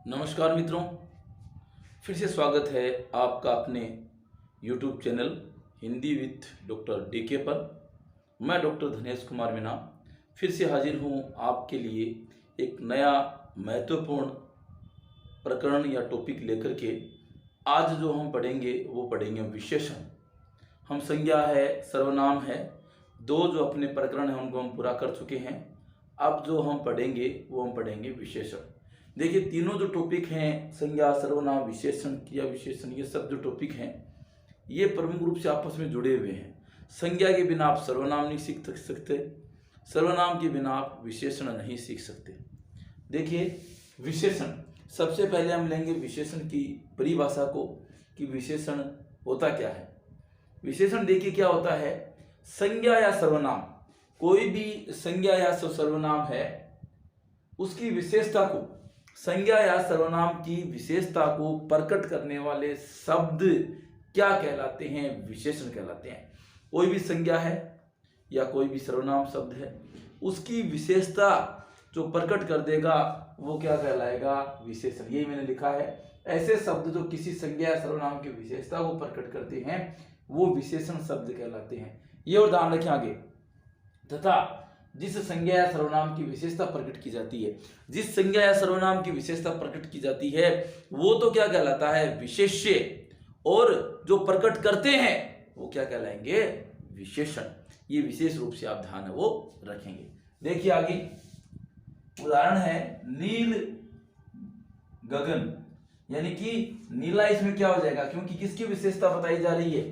नमस्कार मित्रों, फिर से स्वागत है आपका अपने YouTube channel Hindi with doctor DK पर। मैं डॉक्टर धनेश कुमार मीना फिर से हाजिर हूँ आपके लिए एक नया महत्वपूर्ण प्रकरण या टॉपिक लेकर के। आज जो हम पढ़ेंगे वो पढ़ेंगे विशेषण। हम संज्ञा है, सर्वनाम है, दो जो अपने प्रकरण हैं उनको हम पूरा कर चुके हैं। अब जो हम पढ़ेंगे वो हम पढ़ेंगे विशेषण। देखिए, तीनों जो टॉपिक हैं, संज्ञा, सर्वनाम, विशेषण, क्रिया विशेषण, ये सब जो टॉपिक हैं ये प्रमुख रूप से आपस में जुड़े हुए हैं। संज्ञा के बिना आप सर्वनाम नहीं सीख सकते, सर्वनाम के बिना आप विशेषण नहीं सीख सकते। देखिए, विशेषण सबसे पहले हम लेंगे विशेषण की परिभाषा को कि विशेषण होता क्या है। विशेषण देखिए क्या होता है। संज्ञा या सर्वनाम, कोई भी संज्ञा या सर्वनाम है, उसकी विशेषता को, संज्ञा या सर्वनाम की विशेषता को प्रकट करने वाले शब्द क्या कहलाते हैं? विशेषण कहलाते हैं। कोई भी संज्ञा है या कोई भी सर्वनाम शब्द है, उसकी विशेषता जो प्रकट कर देगा वो क्या कहलाएगा? विशेषण। यही मैंने लिखा है, ऐसे शब्द जो किसी संज्ञा या सर्वनाम की विशेषता को प्रकट करते हैं वो विशेषण शब्द कहलाते हैं। ये और ध्यान रखें आगे। तथा जिस संज्ञा या सर्वनाम की विशेषता प्रकट की जाती है, जिस संज्ञा या सर्वनाम की विशेषता प्रकट की जाती है वो तो क्या कहलाता है? विशेष्य। और जो प्रकट करते हैं वो क्या कहलाएंगे? विशेषण। ये विशेष रूप से आप ध्यान है वो रखेंगे। देखिए आगे उदाहरण है नील गगन, यानी कि नीला इसमें क्या हो जाएगा? क्योंकि किसकी विशेषता बताई जा रही है?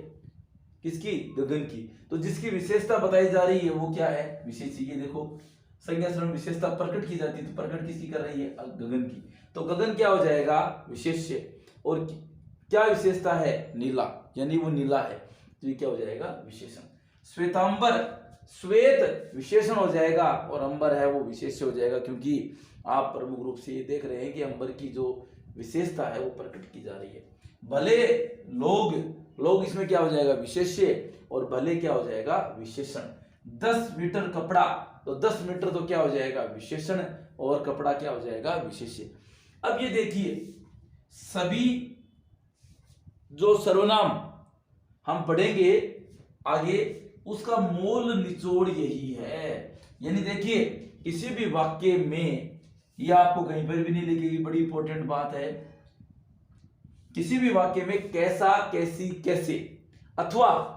किसकी? गगन की। तो जिसकी विशेषता बताई जा रही है वो क्या है? विशेष्य। ये देखो, संज्ञा सर्वनाम विशेषता प्रकट की जाती है तो प्रकट किसकी कर रही है? गगन की। तो गगन क्या हो जाएगा? विशेष्य। और क्या विशेषता है? नीला, यानी वो नीला है, तो ये क्या हो जाएगा? विशेषण। श्वेतांबर, श्वेत विशेषण हो जाएगा और अंबर है वो विशेष्य हो जाएगा, क्योंकि आप प्रमुख रूप से ये देख रहे हैं कि अंबर की जो विशेषता है वो प्रकट की जा रही है। भले लोग, लोग इसमें क्या हो जाएगा? विशेष्य। और भले क्या हो जाएगा? विशेषण। 10 मीटर कपड़ा, तो 10 मीटर तो क्या हो जाएगा? विशेषण। और कपड़ा क्या हो जाएगा? विशेष्य। अब ये देखिए, सभी जो सर्वनाम हम पढ़ेंगे आगे, उसका मूल निचोड़ यही है। यानी देखिए, किसी भी वाक्य में, यह आपको कहीं पर भी नहीं लिखेगी, बड़ी इंपॉर्टेंट बात है, किसी भी वाक्य में कैसा, कैसी, कैसे अथवा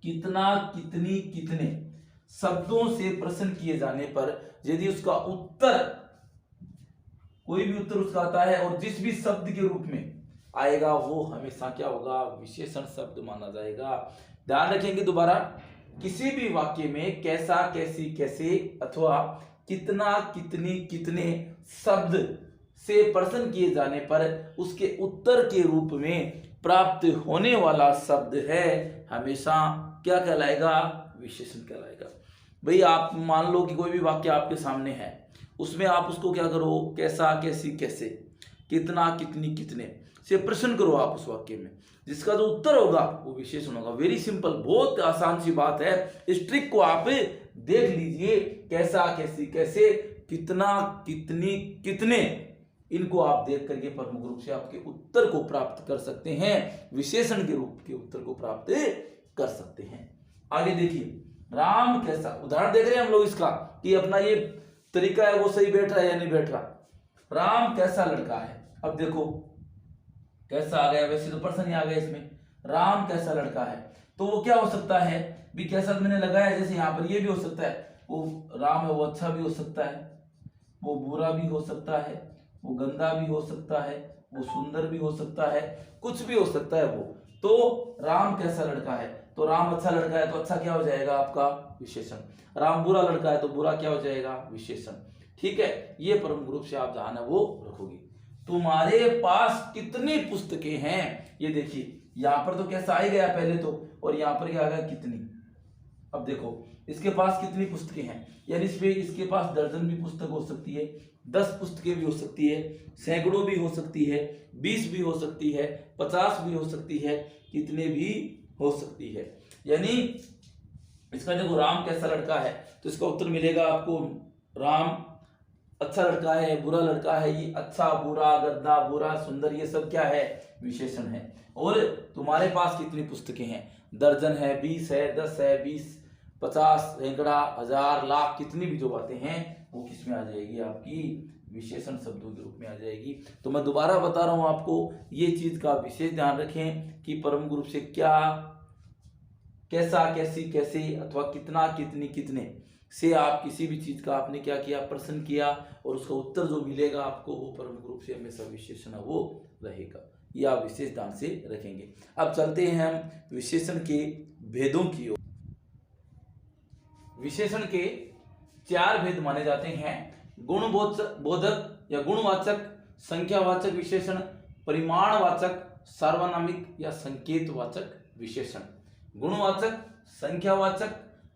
कितना, कितनी, कितने शब्दों से प्रश्न किए जाने पर यदि उसका उत्तर, कोई भी उत्तर उसका आता है और जिस भी शब्द के रूप में आएगा वो हमेशा क्या होगा? विशेषण शब्द माना जाएगा। ध्यान रखेंगे दोबारा, किसी भी वाक्य में कैसा, कैसी, कैसे अथवा कितना, कितनी, कितने शब्द से प्रश्न किए जाने पर उसके उत्तर के रूप में प्राप्त होने वाला शब्द है हमेशा क्या कहलाएगा? विशेषण कहलाएगा। भाई आप मान लो कि कोई भी वाक्य आपके सामने है, उसमें आप उसको क्या करो? कैसा, कैसी, कैसे, कितना, कितनी, कितने से प्रश्न करो आप उस वाक्य में, जिसका जो उत्तर होगा वो विशेषण होगा। वेरी सिंपल, बहुत आसान सी बात है। इस ट्रिक को आप देख लीजिए, कैसा, कैसी, कैसे, कितना, कितनी, कितने, इनको आप देख करके प्रमुख रूप से आपके उत्तर को प्राप्त कर सकते हैं, विशेषण के रूप के उत्तर को प्राप्त कर सकते हैं। आगे देखिए, राम कैसा, उदाहरण देख रहे हैं हम लोग इसका कि अपना ये तरीका है वो सही बैठ रहा है या नहीं बैठ रहा। राम कैसा लड़का है। अब देखो कैसा आ गया, वैसे तो पर्सन ही आ गया इसमें। राम कैसा लड़का है, तो वो क्या हो सकता है? भी कैसा मैंने लगाया, जैसे यहां पर ये भी हो सकता है, वो राम है वो अच्छा भी हो सकता है, वो बुरा भी हो सकता है, वो गंदा भी हो सकता है, वो सुंदर भी हो सकता है, कुछ भी हो सकता है वो। तो राम कैसा लड़का है, तो राम अच्छा लड़का है तो अच्छा क्या हो जाएगा? आपका विशेषण। राम बुरा लड़का है तो बुरा क्या हो जाएगा? विशेषण। ठीक है, ये प्रमुख रूप से आप ध्यान है वो रखोगे। तुम्हारे पास कितनी पुस्तकें हैं, ये देखिए यहां पर तो कैसा आ ही गया पहले तो, और यहां पर क्या आ गया? कितनी। अब देखो इसके पास कितनी पुस्तकें हैं, यानी इसके पास दर्जन भी पुस्तक हो सकती है, 10 पुस्तकें भी हो सकती है, सैकड़ों भी हो सकती है, 20 भी हो सकती है, 50 भी हो सकती है, कितने भी हो सकती है। यानी इसका देखो, राम कैसा लड़का है तो इसका उत्तर मिलेगा आपको राम अच्छा लड़का है, बुरा लड़का है, ये अच्छा, बुरा, गद्दा, बुरा, सुंदर, ये सब क्या है? विशेषण है। और तुम्हारे पास कितनी पुस्तकें हैं? दर्जन है, 20 है, 10 है, 20, 50, सैकड़ा, हजार, लाख, कितनी भी जो बातें हैं वो किस में आ जाएगी? आपकी विशेषण शब्दों के रूप में आ जाएगी। तो मैं दोबारा बता रहा हूं आपको, ये चीज का विशेष ध्यान रखें कि प्रमुख रूप से क्या, कैसा, कैसी, कैसे अथवा कितना, कितनी, कितने से आप किसी भी चीज का आपने क्या किया? प्रश्न किया, और उसका उत्तर जो मिलेगा आपको वो प्रमुख रूप से हमेशा विशेषण वो रहेगा। ये आप विशेष ध्यान से रखेंगे। अब चलते हैं हम विशेषण के भेदों की ओर। विशेषण के 4 भेद माने जाते हैं: गुणबोधक या गुणवाचक, संख्यावाचक विशेषण, परिमाणवाचक, सार्वनामिक या संकेतवाचक विशेषण। गुणवाचक, संख्यावाचक,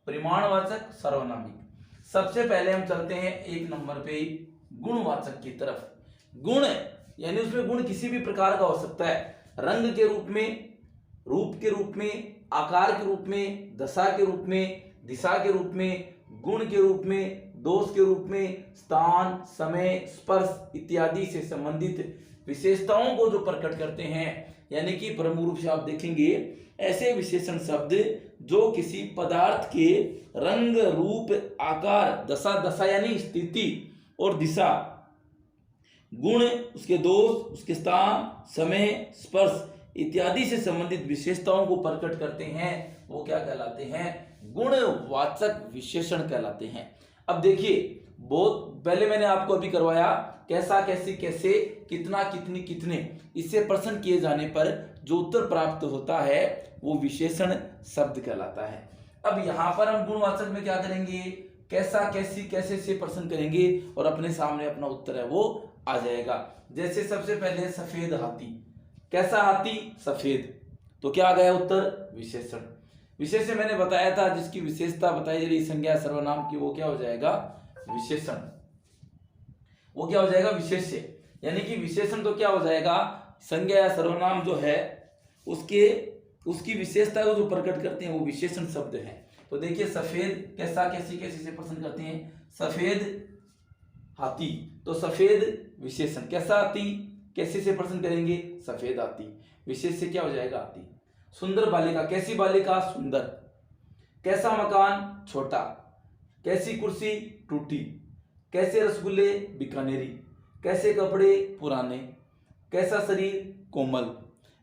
परिमाणवाचक, सार्वनामिक। सबसे पहले हम चलते हैं 1 नंबर पे गुणवाचक की तरफ। गुण यानी उसमें गुण किसी भी प्रकार का हो सकता है, रंग के रूप में, रूप के रूप में, आकार के रूप में, दशा के रूप में, दिशा के रूप में, गुण के रूप में, दोष के रूप में, स्थान, समय, स्पर्श इत्यादि से संबंधित विशेषताओं को जो प्रकट करते हैं, यानी कि प्रमुख रूप से आप देखेंगे ऐसे विशेषण शब्द जो किसी पदार्थ के रंग, रूप, आकार, दशा यानी स्थिति और दिशा, गुण, उसके दोष, उसके स्थान, समय, स्पर्श इत्यादि से संबंधित विशेषताओं को प्रकट करते हैं, वो क्या कहलाते हैं? गुणवाचक विशेषण कहलाते हैं। अब देखिए, बहुत पहले मैंने आपको अभी करवाया कैसा, कैसी, कैसे, कितना, कितनी, कितने, इससे प्रश्न किए जाने पर जो उत्तर प्राप्त होता है वो विशेषण शब्द कहलाता है। अब यहां पर हम गुणवाचक में क्या करेंगे? कैसा, कैसी, कैसे से प्रश्न करेंगे और अपने सामने अपना उत्तर है वो आ जाएगा। जैसे सबसे पहले सफेद हाथी, कैसा हाथी? सफेद, तो क्या आ गया उत्तर? विशेषण। विशेषण मैंने बताया था जिसकी विशेषता बताई जा रही संज्ञा सर्वनाम की, वो क्या हो जाएगा? विशेषण। वो क्या हो जाएगा? विशेष्य। यानी कि विशेषण तो क्या हो जाएगा? संज्ञा या सर्वनाम जो है उसकी विशेषता को जो प्रकट करते हैं वो विशेषण शब्द है। तो देखिए, सफेद, कैसा, कैसी, कैसे से प्रश्न करते हैं? सफेद हाथी, तो सफेद विशेषण। कैसा हाथी, कैसे से प्रश्न करेंगे? सफेद हाथी, विशेष से क्या हो जाएगा? हाथी। सुंदर बालिका, कैसी बालिका? सुंदर। कैसा मकान? छोटा। कैसी कुर्सी? टूटी। कैसे रसगुल्ले? बीकानेरी। कैसे कपड़े? पुराने। कैसा शरीर? कोमल।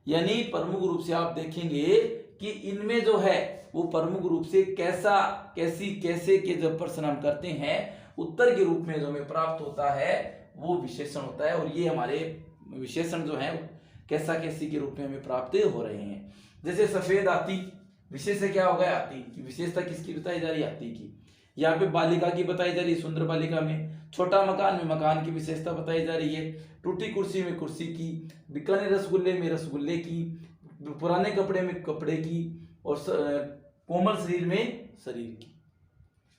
यानी प्रमुख रूप से आप देखेंगे कि इनमें जो है वो प्रमुख रूप से कैसा, कैसी, कैसे के जब प्रश्न हम करते हैं उत्तर के रूप में जो हमें प्राप्त होता है वो विशेषण होता है। और ये हमारे विशेषण जो है कैसा, कैसी के रूप में हमें प्राप्त हो रहे हैं। जैसे सफेद हाथी, विशेष से क्या हो गया? हाथी की विशेषता किसकी बताई जा रही है? हाथी की। यहाँ पे बालिका की बताई जा रही है, सुंदर बालिका में। छोटा मकान में मकान की विशेषता बताई जा रही है। टूटी कुर्सी में कुर्सी की। बीकानेर रसगुल्ले में रसगुल्ले की। पुराने कपड़े में कपड़े की। और कोमल शरीर में शरीर की।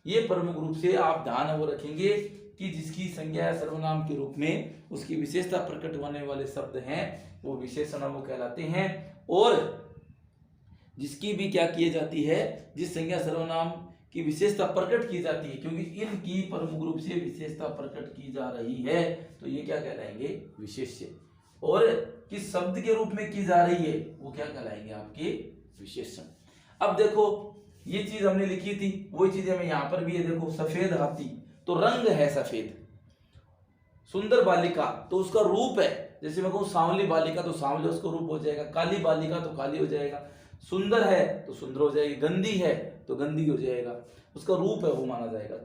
ये प्रमुख रूप से आप ध्यान वो रखेंगे कि जिसकी संज्ञा या सर्वनाम के रूप में उसकी विशेषता प्रकट होने वाले शब्द हैं वो विशेषण वो कहलाते हैं। और जिसकी भी क्या की जाती है, जिस संज्ञा सर्वनाम की विशेषता प्रकट की जाती है, क्योंकि इनकी प्रमुख रूप से विशेषता प्रकट की जा रही है, तो ये क्या कहलाएंगे? विशेष्य। और किस शब्द के रूप में की जा रही है वो क्या कहलाएंगे? आपके विशेषण। अब देखो, ये चीज हमने लिखी थी, वही चीज हमें यहाँ पर भी है। देखो, सफेद हाथी तो रंग है सफेद। सुंदर बालिका तो उसका रूप है, जैसे मैं कहूँ सांवली बालिका तो सांवले उसका रूप हो जाएगा। काली बालिका तो काली हो जाएगा। सुंदर है तो सुंदर हो जाएगी। गंदी है तो गंदी हो जाएगा, उसका रूप है वो माना जाएगा।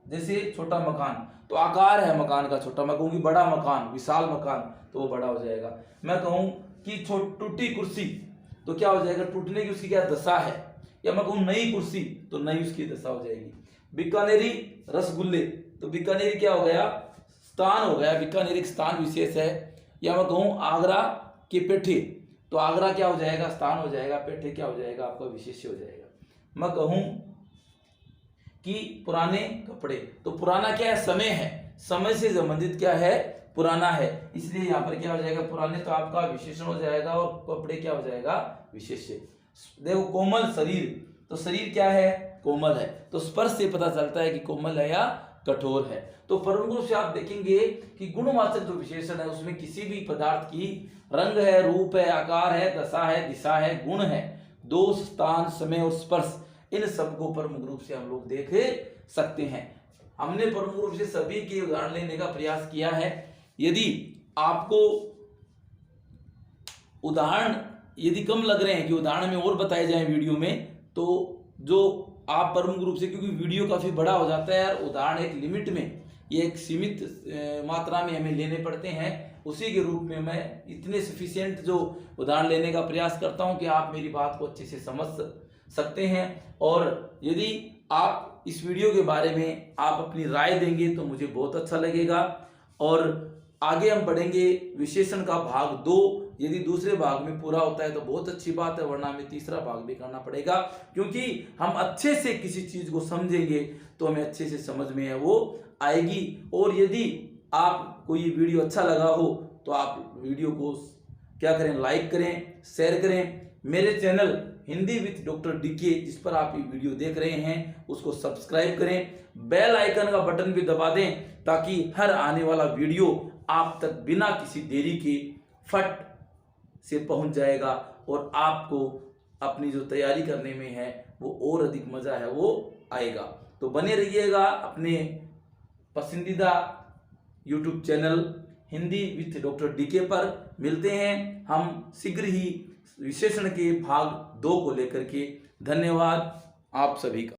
जैसे छोटा मकान तो आकार है मकान का छोटा, मैं कहूँगी बड़ा मकान, विशाल मकान, तो वो बड़ा हो जाएगा। मैं कहूँ कि टूटी कुर्सी तो क्या हो जाएगा? टूटने की उसकी क्या दशा है। या मैं कहूँ नई कुर्सी तो नई उसकी दशा हो जाएगी। बीकानेरी रसगुल्ले तो बीकानेरी क्या हो गया? स्थान हो गया। बीकानेर एक स्थान विशेष है। या मैं कहूँ आगरा के पेठे तो आगरा क्या हो जाएगा? स्थान हो जाएगा। पेठे क्या हो जाएगा? आपका विशेष हो जाएगा। मैं कहूँ कि पुराने कपड़े तो पुराना क्या है? समय है। समय से संबंधित क्या है? पुराना है। इसलिए यहाँ पर क्या हो जाएगा? पुराने तो आपका विशेषण हो जाएगा और कपड़े क्या हो जाएगा? विशेष्य। देखो, कोमल शरीर तो शरीर क्या है? कोमल है। तो स्पर्श से पता चलता है कि कोमल है या कठोर है। तो प्रमुख रूप से आप देखेंगे कि गुणवाचक जो विशेषण है उसमें किसी भी पदार्थ की रंग है, रूप है, आकार है, दशा है, दिशा है, गुण है, दोष, स्थान, समय और स्पर्श, इन सबको प्रमुख रूप से हम लोग देख सकते हैं। हमने प्रमुख रूप से सभी के उदाहरण लेने का प्रयास किया है। यदि आपको उदाहरण यदि कम लग रहे हैं कि उदाहरण में और बताए जाएं वीडियो में, तो जो आप प्रमुख रूप से, क्योंकि वीडियो काफ़ी बड़ा हो जाता है और उदाहरण एक लिमिट में, ये एक सीमित मात्रा में हमें लेने पड़ते हैं, उसी के रूप में मैं इतने सफिशिएंट जो उदाहरण लेने का प्रयास करता हूं कि आप मेरी बात को अच्छे से समझ सकते हैं। और यदि आप इस वीडियो के बारे में आप अपनी राय देंगे तो मुझे बहुत अच्छा लगेगा। और आगे हम बढ़ेंगे विशेषण का भाग 2। यदि दूसरे भाग में पूरा होता है तो बहुत अच्छी बात है, वरना हमें तीसरा भाग भी करना पड़ेगा, क्योंकि हम अच्छे से किसी चीज को समझेंगे तो हमें अच्छे से समझ में है वो आएगी। और यदि आपको ये वीडियो अच्छा लगा हो तो आप वीडियो को क्या करें, लाइक करें, शेयर करें। मेरे channel Hindi with doctor DK जिस पर आप ये वीडियो देख रहे हैं उसको सब्सक्राइब करें, बेल आइकन का बटन भी दबा दें, ताकि हर आने वाला वीडियो आप तक बिना किसी देरी के फट से पहुंच जाएगा और आपको अपनी जो तैयारी करने में है वो और अधिक मजा है वो आएगा। तो बने रहिएगा अपने पसंदीदा YouTube channel Hindi with doctor DK पर। मिलते हैं हम शीघ्र ही विशेषण के भाग 2 को लेकर के। धन्यवाद आप सभी का।